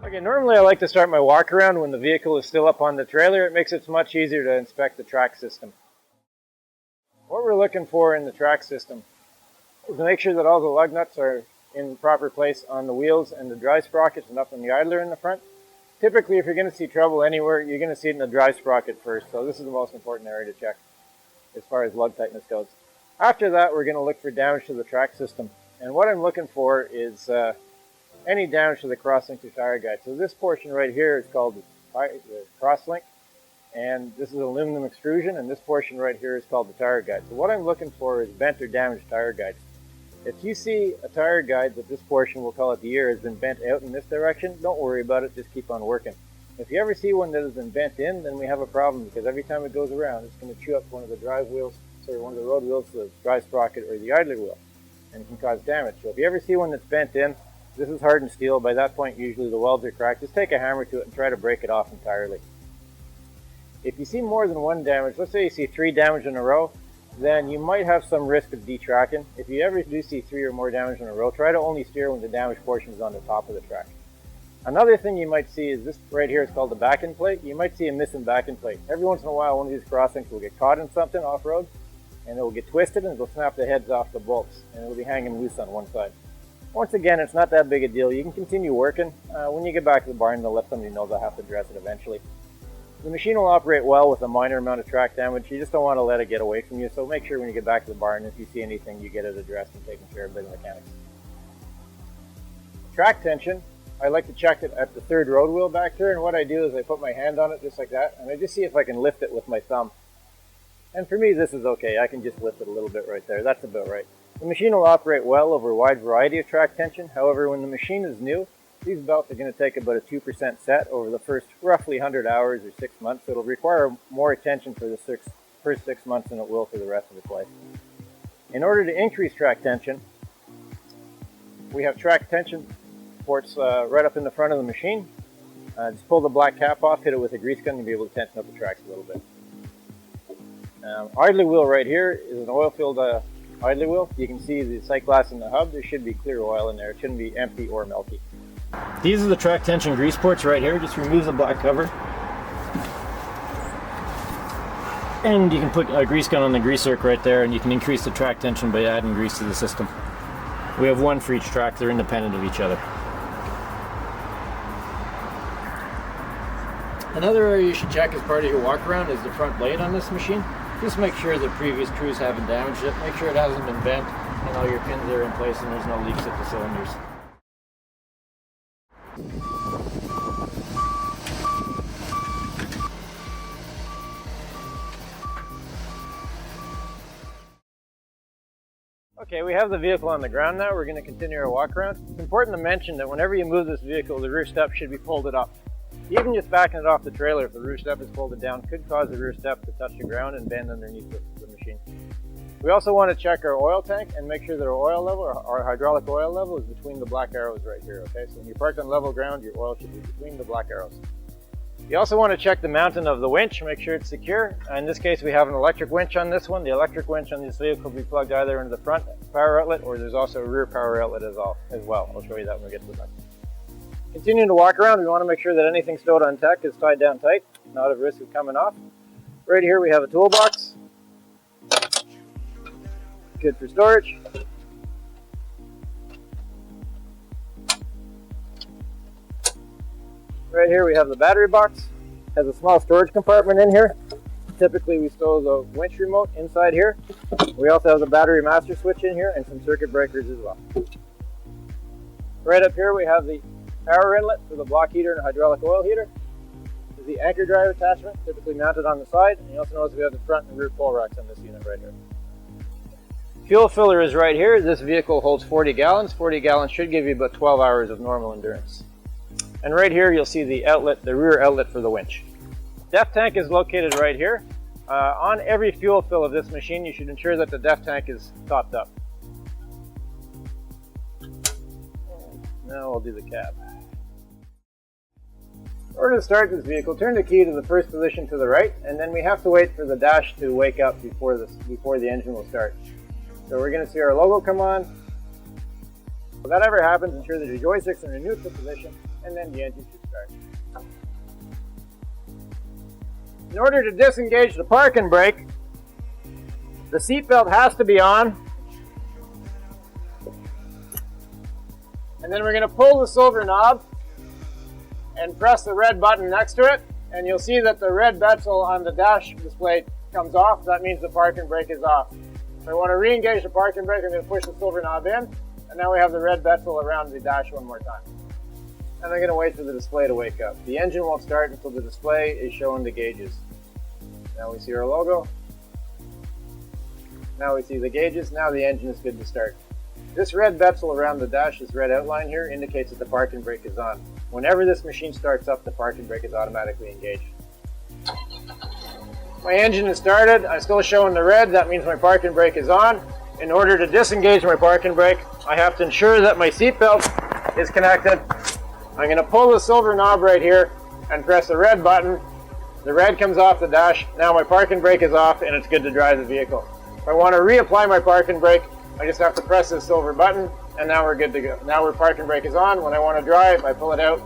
Okay, normally I like to start my walk around when the vehicle is still up on the trailer. It makes it much easier to inspect the track system. What we're looking for in the track system is to make sure that all the lug nuts are in the proper place on the wheels and the drive sprockets and up in the idler in the front. Typically, if you're going to see trouble anywhere, you're going to see it in the drive sprocket first, so this is the most important area to check as far as lug tightness goes. After that, we're going to look for damage to the track system, and what I'm looking for is any damage to the crosslink to tire guide. So this portion right here is called the crosslink, and this is aluminum extrusion, and this portion right here is called the tire guide. So what I'm looking for is bent or damaged tire guides. If you see a tire guide that this portion, we'll call it the ear, has been bent out in this direction, don't worry about it, just keep on working. If you ever see one that has been bent in, then we have a problem, because every time it goes around, it's going to chew up one of the one of the road wheels, the drive sprocket, or the idler wheel, and it can cause damage. So if you ever see one that's bent in, this is hardened steel. By that point, usually the welds are cracked. Just take a hammer to it and try to break it off entirely. If you see more than one damage, let's say you see 3 damage in a row, then you might have some risk of detracking. If you ever do see 3 or more damage in a row, try to only steer when the damaged portion is on the top of the track. Another thing you might see is this right here is called the back-end plate. You might see a missing back-end plate. Every once in a while, one of these crosslinks will get caught in something off-road, and it will get twisted and it'll snap the heads off the bolts, and it will be hanging loose on one side. Once again, it's not that big a deal. You can continue working. When you get back to the barn, they'll let somebody know they'll have to address it eventually. The machine will operate well with a minor amount of track damage. You just don't want to let it get away from you, so make sure when you get back to the barn, if you see anything, you get it addressed and taken care of by the mechanics. Track tension, I like to check it at the 3rd road wheel back there, and what I do is I put my hand on it just like that, and I just see if I can lift it with my thumb. And for me, this is okay. I can just lift it a little bit right there. That's about right. The machine will operate well over a wide variety of track tension. However, when the machine is new, these belts are going to take about a 2% set over the first roughly 100 hours or 6 months. So it'll require more attention for the first 6 months than it will for the rest of its life. In order to increase track tension, we have track tension ports right up in the front of the machine. Just pull the black cap off, hit it with a grease gun, and you'll be able to tension up the tracks a little bit. Idler wheel right here is an oil-filled idler wheel. You can see the sight glass in the hub. There should be clear oil in there. It shouldn't be empty or milky. These are the track tension grease ports right here. Just remove the black cover. And you can put a grease gun on the grease zerk right there, and you can increase the track tension by adding grease to the system. We have one for each track. They're independent of each other. Another area you should check as part of your walk around is the front blade on this machine. Just make sure that previous crews haven't damaged it. Make sure it hasn't been bent and all your pins are in place and there's no leaks at the cylinders. Okay, we have the vehicle on the ground now. We're going to continue our walk around. It's important to mention that whenever you move this vehicle, the rear step should be folded up. Even just backing it off the trailer, if the rear step is folded down, could cause the rear step to touch the ground and bend underneath the machine. We also want to check our oil tank and make sure that our oil level, our hydraulic oil level, is between the black arrows right here, okay? So when you're parked on level ground, your oil should be between the black arrows. You also want to check the mounting of the winch, make sure it's secure. In this case, we have an electric winch on this one. The electric winch on this vehicle will be plugged either into the front power outlet or there's also a rear power outlet as well. I'll show you that when we get to the back. Continuing to walk around, we want to make sure that anything stowed on tech is tied down tight, not at risk of coming off. Right here we have a toolbox. Good for storage. Right here we have the battery box. It has a small storage compartment in here. Typically we store the winch remote inside here. We also have the battery master switch in here and some circuit breakers as well. Right up here we have the power inlet for the block heater and hydraulic oil heater. This is the anchor drive attachment, typically mounted on the side. And you also notice we have the front and rear pull racks on this unit right here. Fuel filler is right here. This vehicle holds 40 gallons. 40 gallons should give you about 12 hours of normal endurance. And right here you'll see the outlet, the rear outlet for the winch. Def tank is located right here. On every fuel fill of this machine, you should ensure that the def tank is topped up. Now we'll do the cab. In order to start this vehicle, turn the key to the first position to the right, and then we have to wait for the dash to wake up before the engine will start. So we're going to see our logo come on. If that ever happens, ensure that your joysticks are in a neutral position, and then the engine should start. In order to disengage the parking brake, the seatbelt has to be on. And then we're going to pull the silver knob and press the red button next to it. And you'll see that the red bezel on the dash display comes off. That means the parking brake is off. If I want to re-engage the parking brake, I'm going to push the silver knob in. And now we have the red bezel around the dash one more time. And I'm going to wait for the display to wake up. The engine won't start until the display is showing the gauges. Now we see our logo. Now we see the gauges. Now the engine is good to start. This red bezel around the dash, this red outline here, indicates that the parking brake is on. Whenever this machine starts up, the parking brake is automatically engaged. My engine is started. I'm still showing the red. That means my parking brake is on. In order to disengage my parking brake, I have to ensure that my seatbelt is connected. I'm going to pull the silver knob right here and press the red button. The red comes off the dash. Now my parking brake is off and it's good to drive the vehicle. If I want to reapply my parking brake, I just have to press this silver button and now we're good to go. Now our parking brake is on. When I want to drive, I pull it out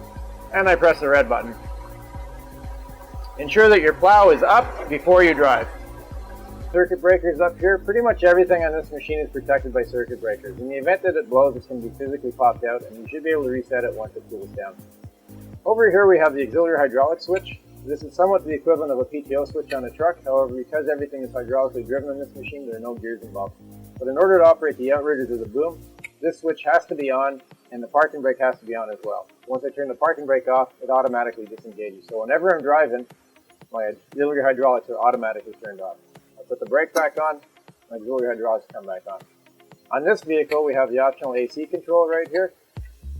and I press the red button. Ensure that your plow is up before you drive. Circuit breakers up here. Pretty much everything on this machine is protected by circuit breakers. In the event that it blows, it's going to be physically popped out and you should be able to reset it once it cools down. Over here we have the auxiliary hydraulic switch. This is somewhat the equivalent of a PTO switch on a truck. However, because everything is hydraulically driven in this machine, there are no gears involved. But in order to operate the outriggers or the boom, this switch has to be on and the parking brake has to be on as well. Once I turn the parking brake off, it automatically disengages. So whenever I'm driving, my auxiliary hydraulics are automatically turned off. I put the brake back on, my auxiliary hydraulics come back on. On this vehicle, we have the optional AC control right here,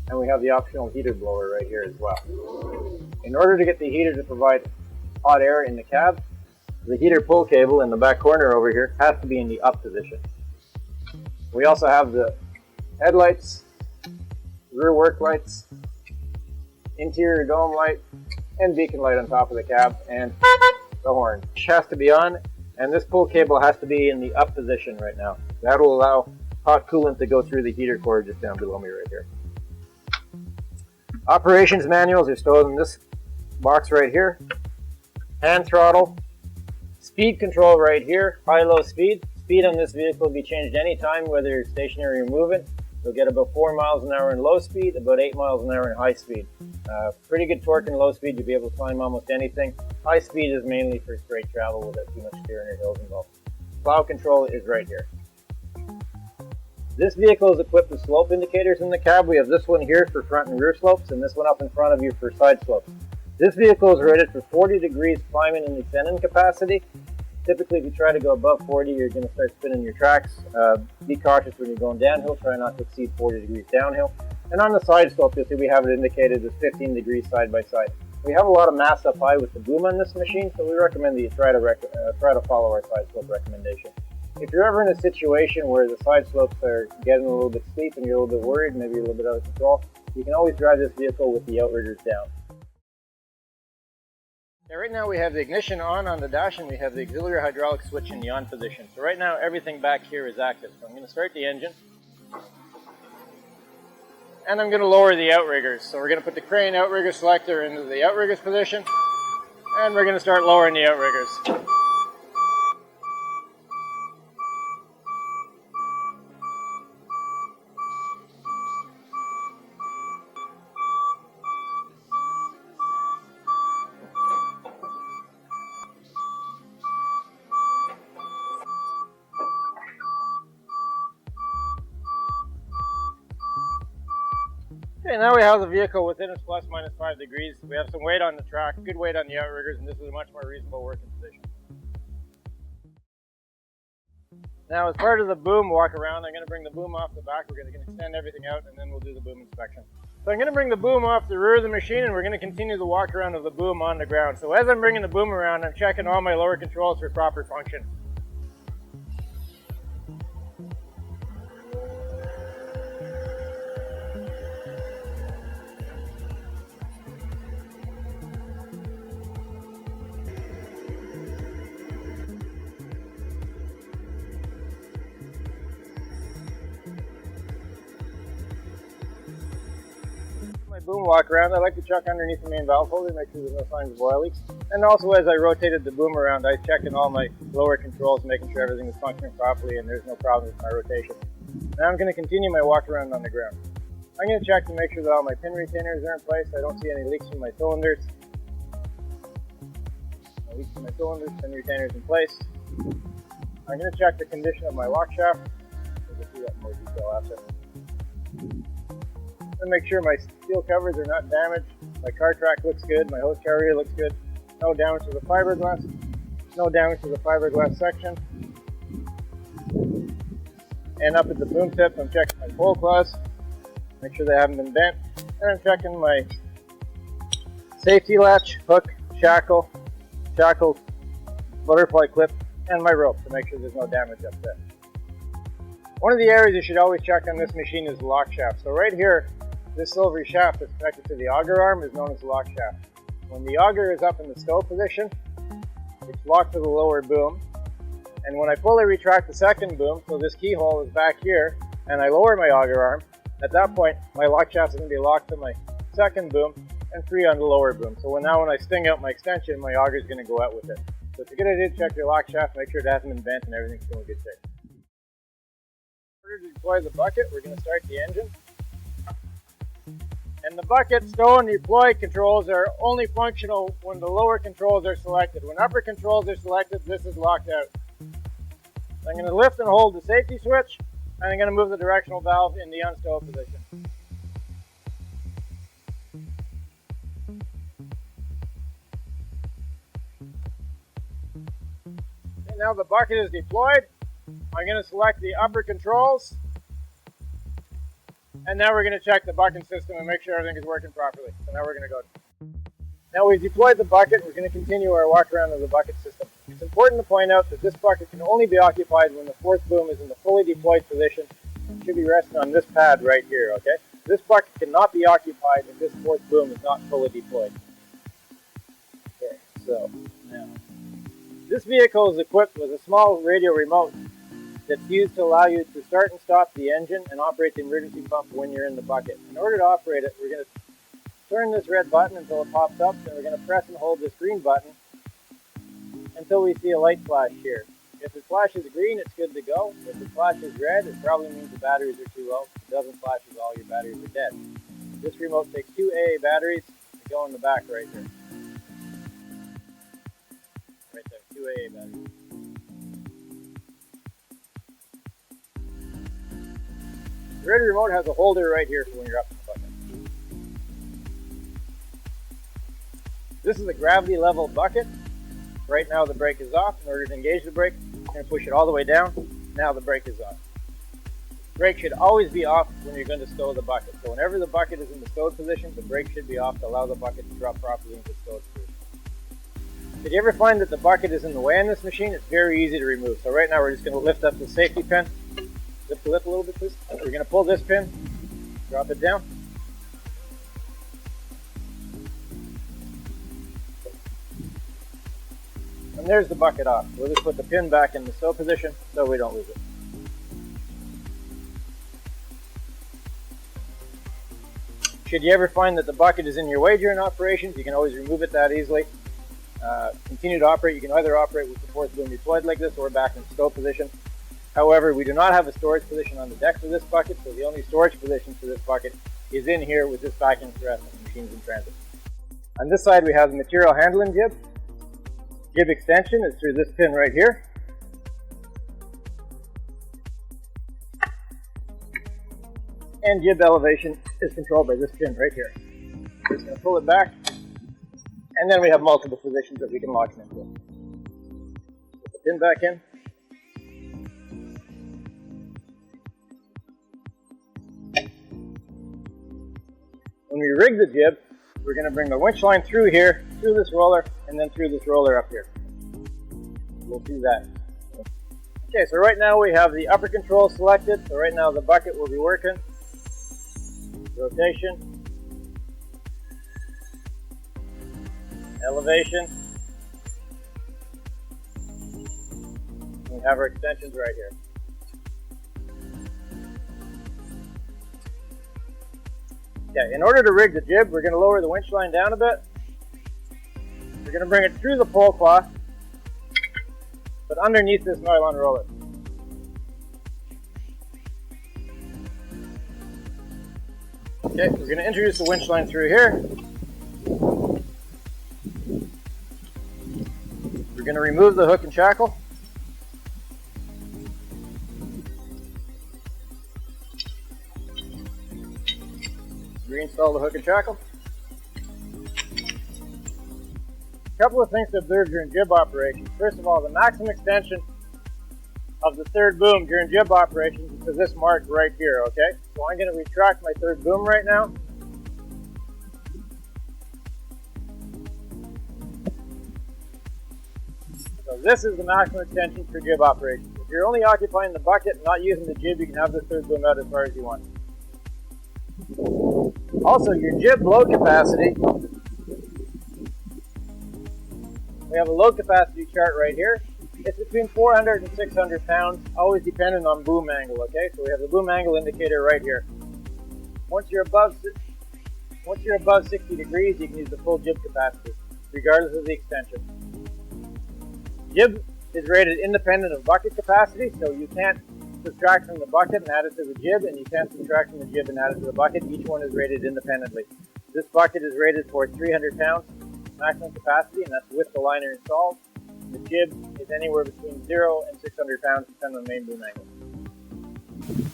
and we have the optional heater blower right here as well. In order to get the heater to provide hot air in the cab, the heater pull cable in the back corner over here has to be in the up position. We also have the headlights, rear work lights, interior dome light, and beacon light on top of the cab, and the horn. Which has to be on, and this pull cable has to be in the up position right now. That will allow hot coolant to go through the heater cord just down below me right here. Operations manuals are stored in this box right here. Hand throttle, speed control right here, high-low speed. Speed on this vehicle will be changed anytime, whether you're stationary or moving. You'll get about 4 miles an hour in low speed, about 8 miles an hour in high speed. Pretty good torque in low speed, you'll be able to climb almost anything. High speed is mainly for straight travel without too much steering or hills involved. Plow control is right here. This vehicle is equipped with slope indicators in the cab. We have this one here for front and rear slopes, and this one up in front of you for side slopes. This vehicle is rated for 40 degrees climbing and descending capacity. Typically, if you try to go above 40, you're going to start spinning your tracks. Be cautious when you're going downhill. Try not to exceed 40 degrees downhill. And on the side slope, you'll see we have it indicated as 15 degrees side by side. We have a lot of mass up high with the boom on this machine, so we recommend that you try to follow our side slope recommendation. If you're ever in a situation where the side slopes are getting a little bit steep and you're a little bit worried, maybe you're a little bit out of control, you can always drive this vehicle with the outriggers down. Now, right now we have the ignition on the dash, and we have the auxiliary hydraulic switch in the on position. So right now everything back here is active. So I'm going to start the engine. And I'm going to lower the outriggers. So we're going to put the crane outrigger selector into the outriggers position. And we're going to start lowering the outriggers. Okay, now we have the vehicle within its plus minus 5 degrees. We have some weight on the track, good weight on the outriggers, and this is a much more reasonable working position. Now, as part of the boom walk around, I'm going to bring the boom off the back. We're going to extend everything out, and then we'll do the boom inspection. So I'm going to bring the boom off the rear of the machine, and we're going to continue the walk around of the boom on the ground. So as I'm bringing the boom around, I'm checking all my lower controls for proper function. My boom walk around, I like to check underneath the main valve holder, make sure there's no signs of oil leaks. And also as I rotated the boom around, I checked in all my lower controls, making sure everything is functioning properly and there's no problems with my rotation. Now I'm going to continue my walk around on the ground. I'm going to check to make sure that all my pin retainers are in place. I don't see any leaks from my cylinders. No leaks from my cylinders, pin retainers in place. I'm going to check the condition of my lock shaft. We'll see that in more detail after. To make sure my steel covers are not damaged. My car track looks good, my hose carrier looks good. No damage to the fiberglass. No damage to the fiberglass section. And up at the boom tip, I'm checking my pole claws. Make sure they haven't been bent. And I'm checking my safety latch, hook, shackle, butterfly clip, and my rope to make sure there's no damage up there. One of the areas you should always check on this machine is the lock shaft. So right here, this silvery shaft that's connected to the auger arm is known as the lock shaft. When the auger is up in the stow position, it's locked to the lower boom. And when I fully retract the second boom, so this keyhole is back here, and I lower my auger arm, at that point, my lock shaft is going to be locked to my second boom and free on the lower boom. So when I sting out my extension, my auger is going to go out with it. So it's a good idea to check your lock shaft, make sure it hasn't been bent and everything's still in good shape. In order to deploy the bucket, we're going to start the engine. And the bucket, stow, and deploy controls are only functional when the lower controls are selected. When upper controls are selected, this is locked out. I'm going to lift and hold the safety switch, and I'm going to move the directional valve in the unstow position. Okay, now the bucket is deployed. I'm going to select the upper controls. And now we're going to check the bucket system and make sure everything is working properly. So now we're going to go. Now we've deployed the bucket, we're going to continue our walk around of the bucket system. It's important to point out that this bucket can only be occupied when the fourth boom is in the fully deployed position. It should be resting on this pad right here, okay? This bucket cannot be occupied if this fourth boom is not fully deployed. Okay, so now. This vehicle is equipped with a small radio remote that's used to allow you to start and stop the engine and operate the emergency pump when you're in the bucket. In order to operate it, we're going to turn this red button until it pops up, and we're going to press and hold this green button until we see a light flash here. If it flashes green, it's good to go. If it flashes red, it probably means the batteries are too low. If it doesn't flash at all, your batteries are dead. This remote takes 2 AA batteries that go in the back right there. Right there, 2 AA batteries. The red remote has a holder right here for when you're up in the bucket. This is a gravity level bucket. Right now the brake is off. In order to engage the brake, I'm going to push it all the way down. Now the brake is off. The brake should always be off when you're going to stow the bucket. So whenever the bucket is in the stowed position, the brake should be off to allow the bucket to drop properly into the stowed position. Did you ever find that the bucket is in the way on this machine? It's very easy to remove. So right now we're just going to lift up the safety pin. Lift the lip a little bit, please. We're going to pull this pin, drop it down. And there's the bucket off. We'll just put the pin back in the stow position so we don't lose it. Should you ever find that the bucket is in your way during operations, you can always remove it that easily. Continue to operate. You can either operate with the fourth boom deployed like this or back in stow position. However, we do not have a storage position on the deck for this bucket, so the only storage position for this bucket is in here with this vacuum press and the machine's in transit. On this side we have the material handling jib. Jib extension is through this pin right here. And jib elevation is controlled by this pin right here. We're just going to pull it back, and then we have multiple positions that we can lock it into. Put the pin back in. When we rig the jib, we're going to bring the winch line through here, through this roller, and then through this roller up here. We'll do that. Okay, so right now we have the upper control selected. So right now the bucket will be working. Rotation. Elevation. We have our extensions right here. Okay, in order to rig the jib, we're going to lower the winch line down a bit. We're going to bring it through the pole cloth, but underneath this nylon roller. Okay, we're going to introduce the winch line through here. We're going to remove the hook and shackle. Reinstall the hook and shackle. A couple of things to observe during jib operation. First of all, the maximum extension of the third boom during jib operations is to this mark right here, okay? So I'm going to retract my third boom right now. So this is the maximum extension for jib operations. If you're only occupying the bucket and not using the jib, you can have the third boom out as far as you want. Also, your jib load capacity, we have a load capacity chart right here. It's between 400 and 600 pounds, always dependent on boom angle, okay? So we have the boom angle indicator right here. Once you're above 60 degrees, you can use the full jib capacity, regardless of the extension. Jib is rated independent of bucket capacity, so you can't subtract from the bucket and add it to the jib, and you can't subtract from the jib and add it to the bucket. Each one is rated independently. This bucket is rated for 300 pounds maximum capacity, and that's with the liner installed. The jib is anywhere between 0 and 600 pounds, depending on the main boom angle.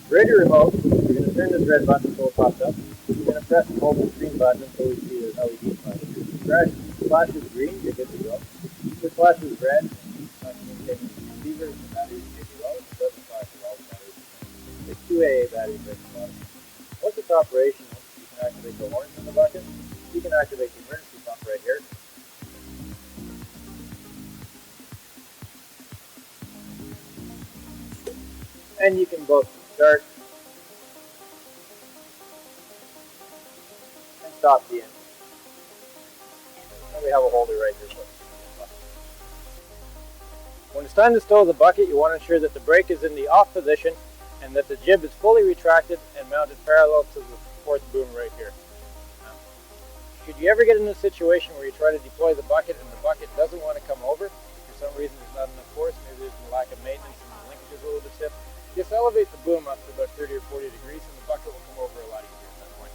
Radio remote, we're going to turn this red button until it pops up. We're going to press and hold this green button until we see the LED flash. If it flashes green, you're good to go. If it flashes red, not communicating with the receiver, the battery is good to go. It doesn't flash at all, the battery. It's 2 AA batteries right at the bottom. Once it's operational, you can activate the horns in the bucket. You can activate the emergency pump right here. And you can both start and stop the engine. And we have a holder right here. When it's time to stow the bucket, you want to ensure that the brake is in the off position and that the jib is fully retracted and mounted parallel to the fourth boom right here. Should you ever get in a situation where you try to deploy the bucket and the bucket doesn't want to come over, for some reason there's not enough force, maybe there's a lack of maintenance and the linkage is a little bit stiff, just elevate the boom up to about 30 or 40 degrees and the bucket will come over a lot easier at that point.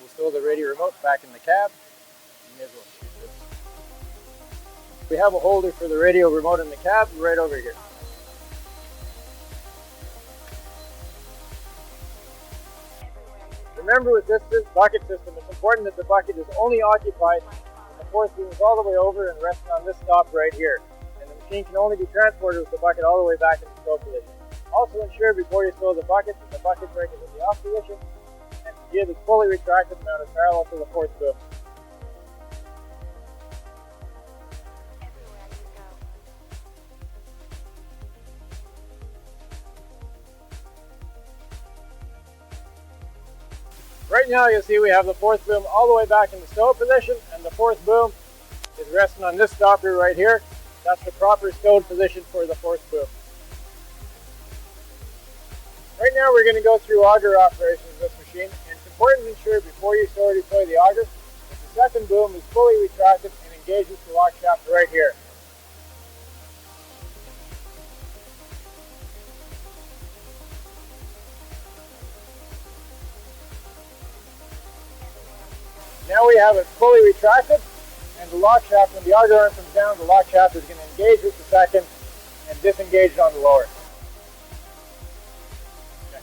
We'll stow the radio remote back in the cab. You may as well shoot this. We have a holder for the radio remote in the cab right over here. Remember, with this bucket system, it's important that the bucket is only occupied when the fourth boom is all the way over and resting on this stop right here. And the machine can only be transported with the bucket all the way back into stow position. Also ensure before you stow the bucket that the bucket brake is in the off position and the jib is fully retracted and mounted parallel to the fourth boom. Right now you'll see we have the fourth boom all the way back in the stow position, and the fourth boom is resting on this stopper right here. That's the proper stowed position for the fourth boom. Right now we're going to go through auger operations of this machine, and it's important to ensure before you stow or deploy the auger that the second boom is fully retracted and engages the lock shaft right here. Now we have it fully retracted, and the lock shaft, when the auger arm comes down, the lock shaft is going to engage with the second and disengage on the lower. Okay.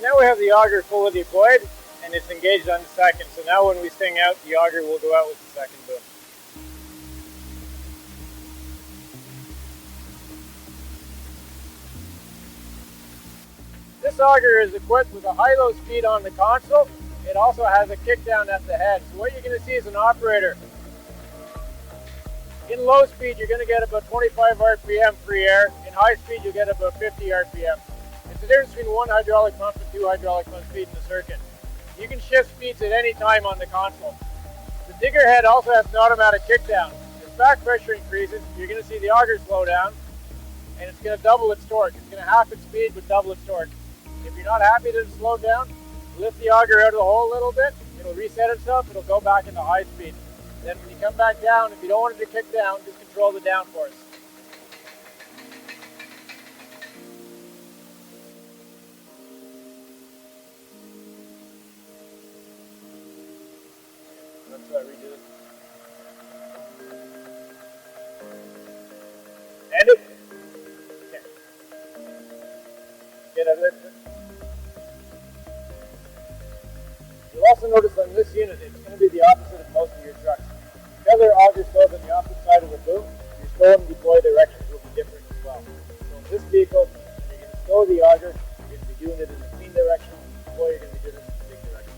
Now we have the auger fully deployed and it's engaged on the second. So now when we sting out, the auger will go out with the second boom. This This auger is equipped with a high-low speed on the console. It also has a kickdown at the head. So what you're going to see is an operator. In low speed, you're going to get about 25 RPM free air. In high speed, you'll get about 50 RPM. It's the difference between one hydraulic pump and two hydraulic pumps feeding the circuit. You can shift speeds at any time on the console. The digger head also has an automatic kickdown. As back pressure increases, you're going to see the auger slow down, and it's going to double its torque. It's going to half its speed but double its torque. If you're not happy that it's slowed down, lift the auger out of the hole a little bit. It'll reset itself. It'll go back into high speed. Then when you come back down, if you don't want it to kick down, just control the downforce. That's what I redo it. And it. Okay. Get out of there. You'll also notice on this unit, it's going to be the opposite of most of your trucks. Because our auger stows on the opposite side of the boom, your stow and deploy directions will be different as well. So in this vehicle, when you're going to stow the auger, you're going to be doing it in the clean direction, and deploy, you're going to be doing it in the big direction.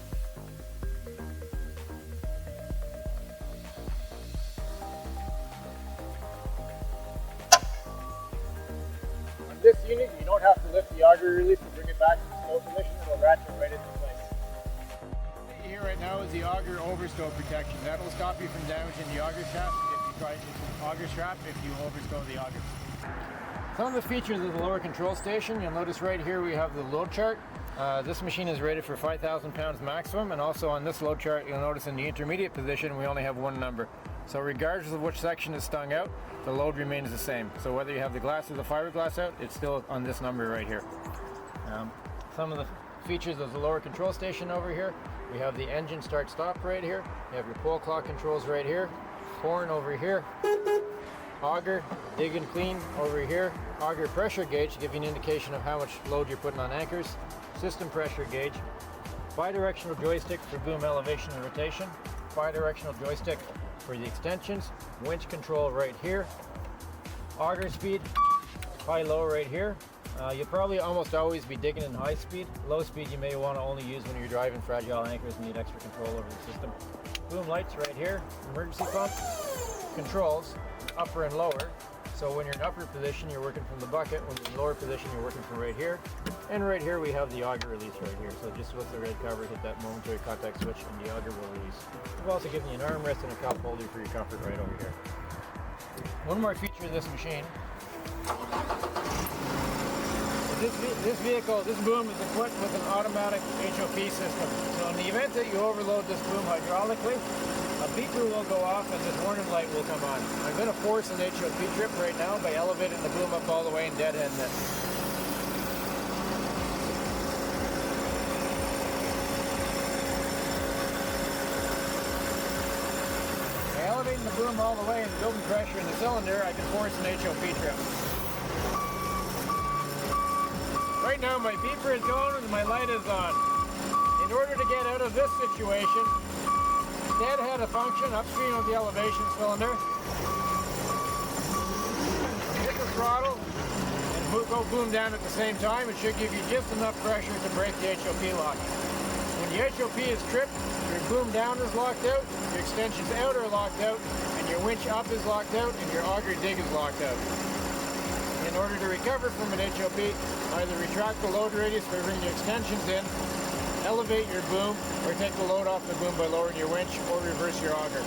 On this unit, you don't have to lift the auger release to bring it back to the stow position. It'll ratchet right into place. Here right now is the auger overstow protection. That will stop you from damaging the auger shaft if you overstow the auger. Some of the features of the lower control station, you'll notice right here we have the load chart. This machine is rated for 5,000 pounds maximum, and also on this load chart you'll notice in the intermediate position we only have one number. So regardless of which section is stung out, the load remains the same. So whether you have the glass or the fiberglass out, it's still on this number right here. Some of the features of the lower control station over here. We have the engine start-stop right here. You have your pole clock controls right here. Horn over here. Auger, dig and clean over here. Auger pressure gauge to give you an indication of how much load you're putting on anchors. System pressure gauge. Bi-directional joystick for boom elevation and rotation. Bi-directional joystick for the extensions. Winch control right here. Auger speed, high-low right here. You'll probably almost always be digging in high speed. Low speed you may want to only use when you're driving fragile anchors and need extra control over the system. Boom lights right here. Emergency pump. Controls, upper and lower. So when you're in upper position, you're working from the bucket. When you're in lower position, you're working from right here. And right here we have the auger release right here. So just with the red cover, hit that momentary contact switch and the auger will release. We've also given you an armrest and a cup holder for your comfort right over here. One more feature of this machine. This vehicle, this boom is equipped with an automatic HOP system. So in the event that you overload this boom hydraulically, a beeper will go off and this warning light will come on. I'm going to force an HOP trip right now by elevating the boom up all the way and deadheading it. By elevating the boom all the way and building pressure in the cylinder, I can force an HOP trip. Right now my beeper is going and my light is on. In order to get out of this situation, deadhead a function upstream of the elevation cylinder. Hit the throttle and go boom down at the same time. It should give you just enough pressure to break the HOP lock. When the HOP is tripped, your boom down is locked out, your extensions out are locked out, and your winch up is locked out, and your auger dig is locked out. In order to recover from an HOP, either retract the load radius by bringing your extensions in, elevate your boom, or take the load off the boom by lowering your winch, or reverse your auger.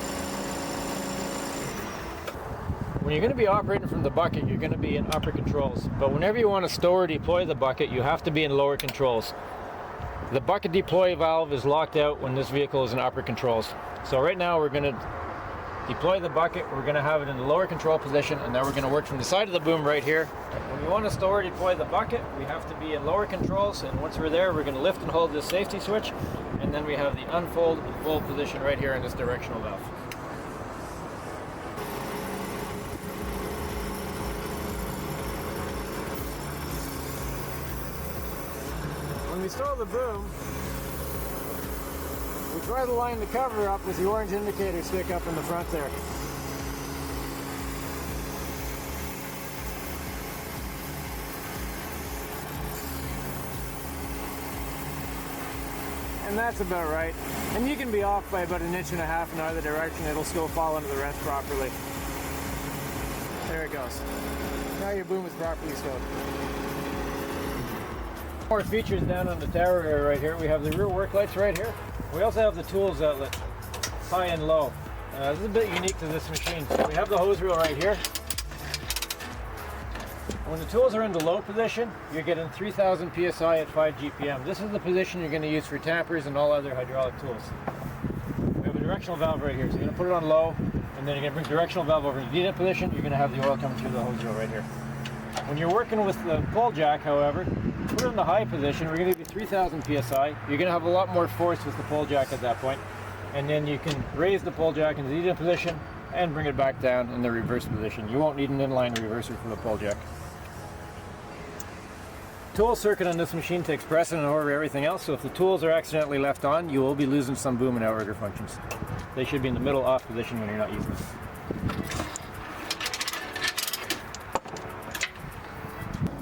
When you're going to be operating from the bucket, you're going to be in upper controls. But whenever you want to stow or deploy the bucket, you have to be in lower controls. The bucket deploy valve is locked out when this vehicle is in upper controls. So right now we're going to deploy the bucket, we're going to have it in the lower control position, and now we're going to work from the side of the boom right here. When we want to stow or deploy the bucket, we have to be in lower controls, and once we're there, we're going to lift and hold this safety switch, and then we have the unfold and fold position right here in this directional valve. When we stow the boom, we try to line the cover up with the orange indicator stick up in the front there. And that's about right. And you can be off by about 1.5 inches in either direction. It'll still fall into the wrench properly. There it goes. Now your boom is properly stowed. More features down on the tower area right here. We have the rear work lights right here. We also have the tools outlet, high and low. This is a bit unique to this machine. So we have the hose reel right here. When the tools are in the low position, you're getting 3000 psi at 5 GPM. This is the position you're going to use for tampers and all other hydraulic tools. We have a directional valve right here. So you're going to put it on low, and then you're going to bring the directional valve over in the detent position. You're going to have the oil coming through the hose reel right here. When you're working with the pull jack, however, put it in the high position. We're going to give you 3000 psi. You're going to have a lot more force with the pull jack at that point. And then you can raise the pull jack into the detent position and bring it back down in the reverse position. You won't need an inline reverser for the pull jack. Tool circuit on this machine takes precedent over everything else, so if the tools are accidentally left on, you will be losing some boom and outrigger functions. They should be in the middle off position when you're not using them.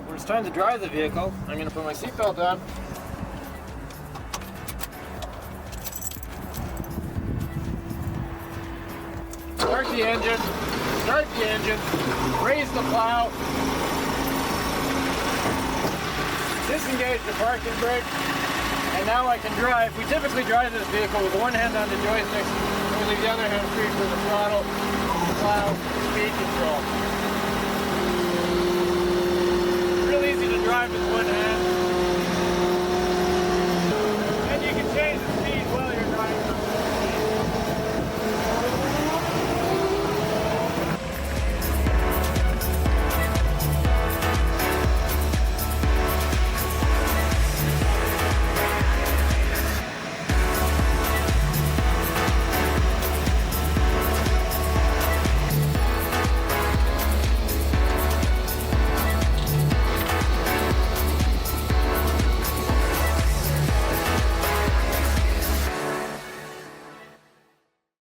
When it's time to drive the vehicle, I'm going to put my seatbelt on. Start the engine, raise the plow, disengage the parking brake, and now I can drive. We typically drive this vehicle with one hand on the joysticks and we leave the other hand free for the throttle, the plow, speed control. Real easy to drive with one hand.